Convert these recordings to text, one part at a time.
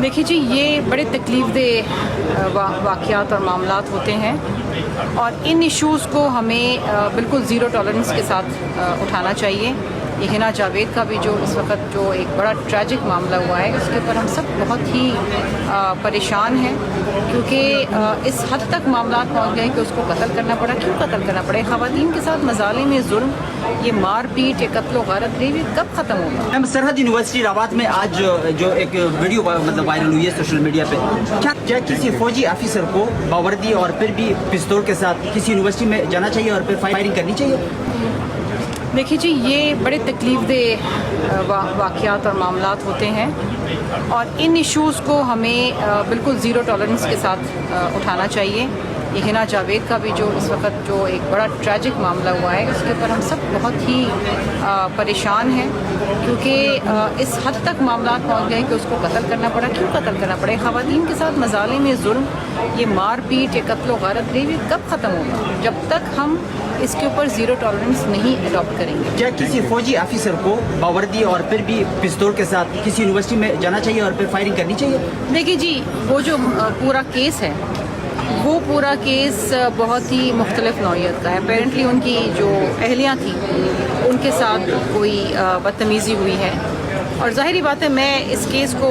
دیکھیے جی، یہ بڑے تکلیف دہ واقعات اور معاملات ہوتے ہیں اور ان ایشوز کو ہمیں بالکل زیرو ٹالرنس کے ساتھ اٹھانا چاہیے۔ یہ ہنا جاوید کا بھی جو اس وقت جو ایک بڑا ٹریجک معاملہ ہوا ہے، اس کے اوپر ہم سب بہت ہی پریشان ہیں، کیونکہ اس حد تک معاملات پہنچ گئے کہ اس کو قتل کرنا پڑا۔ کیوں قتل کرنا پڑے؟ خواتین کے ساتھ مظالم، یہ ظلم، یہ مار پیٹ، یہ قتل و غارت ریپ، یہ کب ختم ہوگا؟ سرحد یونیورسٹی راوات میں آج جو ایک ویڈیو وائرل ہوئی ہے سوشل میڈیا پہ، کیا کسی فوجی آفیسر کو باوردی اور پھر بھی پستول کے ساتھ کسی یونیورسٹی میں جانا چاہیے اور پھر فائرنگ کرنی چاہیے؟ دیکھیے جی، یہ بڑے تکلیف دہ واقعات اور معاملات ہوتے ہیں اور ان ایشوز کو ہمیں بالکل زیرو ٹالرنس کے ساتھ اٹھانا چاہیے۔ یہ ہنا جاوید کا بھی جو اس وقت جو ایک بڑا ٹریجک معاملہ ہوا ہے، اس کے اوپر ہم سب بہت ہی پریشان ہیں، کیونکہ اس حد تک معاملات پہنچ گئے کہ اس کو قتل کرنا پڑا۔ کیوں قتل کرنا پڑے؟ خواتین کے ساتھ مظالم، یہ ظلم، یہ مار پیٹ، یہ قتل و غارت ریپ، یہ کب ختم ہوگا؟ جب تک ہم اس کے اوپر زیرو ٹالرنس نہیں اڈاپٹ کریں گے۔ کیا کسی فوجی آفیسر کو باوردی اور پھر بھی پستول کے ساتھ کسی یونیورسٹی میں جانا چاہیے اور پھر فائرنگ کرنی چاہیے؟ دیکھیے جی، وہ جو پورا کیس ہے، وہ پورا کیس بہت ہی مختلف نوعیت کا ہے۔ اپیرنٹلی ان کی جو اہلیہ تھیں، ان کے ساتھ کوئی بدتمیزی ہوئی ہے، اور ظاہری بات ہے میں اس کیس کو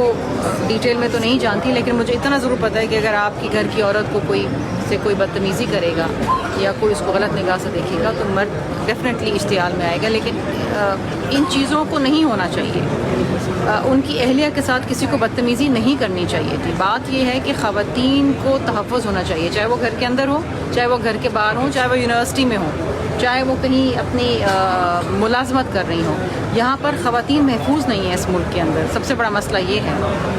ڈیٹیل میں تو نہیں جانتی، لیکن مجھے اتنا ضرور پتہ ہے کہ اگر آپ کی گھر کی عورت کو کوئی بدتمیزی کرے گا یا کوئی اس کو غلط نگاہ سے دیکھے گا تو مرد ڈیفینیٹلی اشتعال میں آئے گا، لیکن ان چیزوں کو نہیں ہونا چاہیے۔ ان کی اہلیہ کے ساتھ کسی کو بدتمیزی نہیں کرنی چاہیے تھی۔ بات یہ ہے کہ خواتین کو تحفظ ہونا چاہیے، چاہے وہ گھر کے اندر ہو، چاہے وہ گھر کے باہر ہوں، چاہے وہ یونیورسٹی میں ہوں، چاہے وہ کہیں اپنی ملازمت کر رہی ہوں۔ یہاں پر خواتین محفوظ نہیں ہیں اس ملک کے اندر۔ سب سے بڑا مسئلہ یہ ہے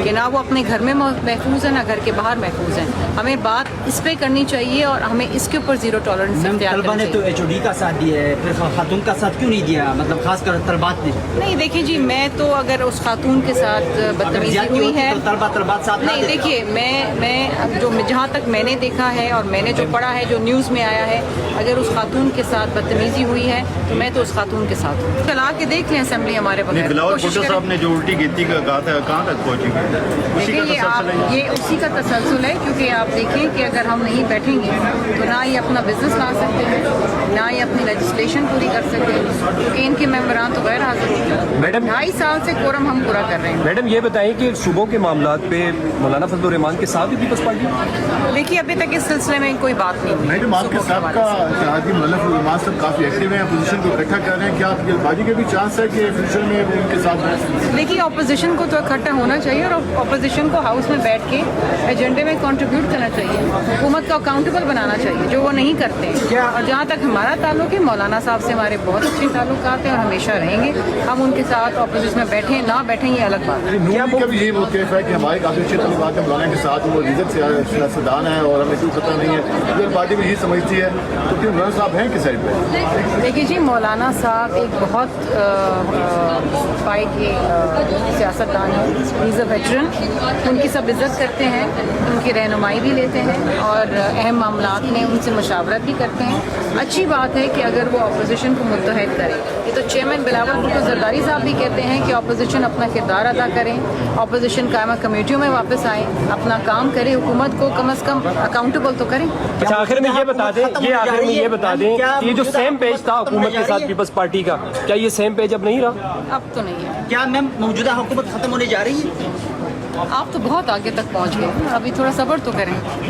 کہ نہ وہ اپنے گھر میں محفوظ ہیں، نہ گھر کے باہر محفوظ ہیں۔ ہمیں بات اس پہ کرنی چاہیے اور ہمیں اس کے اوپر زیرو ٹالرنس اختیار کرنا چاہیے۔ طلبہ نے تو HOD کا ساتھ دیا ہے، پھر خاتون کا ساتھ کیوں نہیں دیا؟ مطلب خاص کر طلبات نے۔ نہیں دیکھیے جی، میں تو اگر اس خاتون کے ساتھ بدتمیزی ہوئی ہے، طلبات ساتھ نہیں دیکھیے، میں جو جہاں تک میں نے دیکھا ہے اور میں نے جو پڑھا ہے، جو نیوز میں آیا ہے، اگر اس خاتون کے ساتھ بدتمیزی ہوئی ہے تو میں تو اس خاتون کے ساتھ ہوں۔ چلا کے دیکھ لیں اسمبلی ہمارے بغیر۔ بلاول بھٹو صاحب نے جو الٹی گنتی کا کہا تھا، کہاں تک پہنچی گئی؟ یہ اسی کا تسلسل ہے، کیونکہ آپ دیکھیں کہ اگر ہم نہیں بیٹھیں گے تو نہ یہ اپنا بزنس لا سکتے ہیں، نہ یہ اپنی لیجسلیشن پوری کر سکتے ہیں، کیونکہ ان کے ممبران تو غیر حاضر ہوتے ہیں۔ میڈم 2.5 سال سے کورم ہم پورا کر رہے ہیں۔ میڈم یہ بتائیں کہ صوبوں کے معاملات پہ مولانا فضل الرحمان کے ساتھ بھی پیپلز پارٹی؟ دیکھیے ابھی تک اس سلسلے میں کوئی بات نہیں ہوئی۔ میڈم آپ کے ساتھ کا اتحادی مولانا فضل الرحمان صاحب کافی ایکٹیو ہیں، اپوزیشن کو اکٹھا کر رہے ہیں، کیا جلد بازی کے بھی چانس ہے کہ فیوچر میں ان کے ساتھ ہیں؟ دیکھیے اپوزیشن کو تو اکٹھا ہونا چاہیے اور اپوزیشن کو ہاؤس میں بیٹھ کے ایجنڈے میں کنٹریبیوٹ کرنا چاہیے، حکومت کو اکاؤنٹیبل بنانا چاہیے، جو وہ نہیں کرتے ہیں۔ اور جہاں تک ہمارا تعلق ہے، مولانا صاحب سے ہمارے بہت اچھے تعلقات ہیں اور ہمیشہ رہیں گے۔ ہم ان کے ساتھ اپوزیشن میں بیٹھیں نہ بیٹھیں یہ الگ بات ہے۔ نون کا بھی یہی موقف ہے کہ ہمارے کافی اچھے تعلقات ہیں مولانا کے ساتھ، وہ عزت سیاستدان ہیں اور ہمیں کوئی خطرہ نہیں ہے، اگر پارٹی بھی یہی سمجھتی ہے تو پھر مولانا صاحب ہیں کس سائڈ پہ؟ دیکھیے جی، مولانا صاحب ایک بہت پائے کے سیاستدان ہیں، ایز اے ویٹرن، ان کی سب عزت کرتے ہیں، ان کی رہنمائی بھی لیتے ہیں اور اہم معاملات میں ان سے مشاورت بھی کرتے ہیں۔ اچھی بات ہے کہ اگر وہ اپوزیشن کو متحد کرے۔ یہ تو چیئرمین بلاول بھٹو زرداری صاحب بھی کہتے ہیں کہ اپوزیشن اپنا کردار ادا کریں، اپوزیشن قائمہ کمیٹیوں میں واپس آئیں، اپنا کام کرے، حکومت کو کم از کم اکاؤنٹیبل تو کریں۔ اچھا آخر میں یہ بتا دیں کہ یہ جو سیم پیج تھا حکومت کے ساتھ پیپلز پارٹی کا، کیا یہ سیم پیج اب نہیں رہا؟ اب تو نہیں ہے۔ کیا میم موجودہ حکومت ختم ہونے جا رہی ہے؟ آپ تو بہت آگے تک پہنچ گئے، ابھی تھوڑا صبر تو کریں۔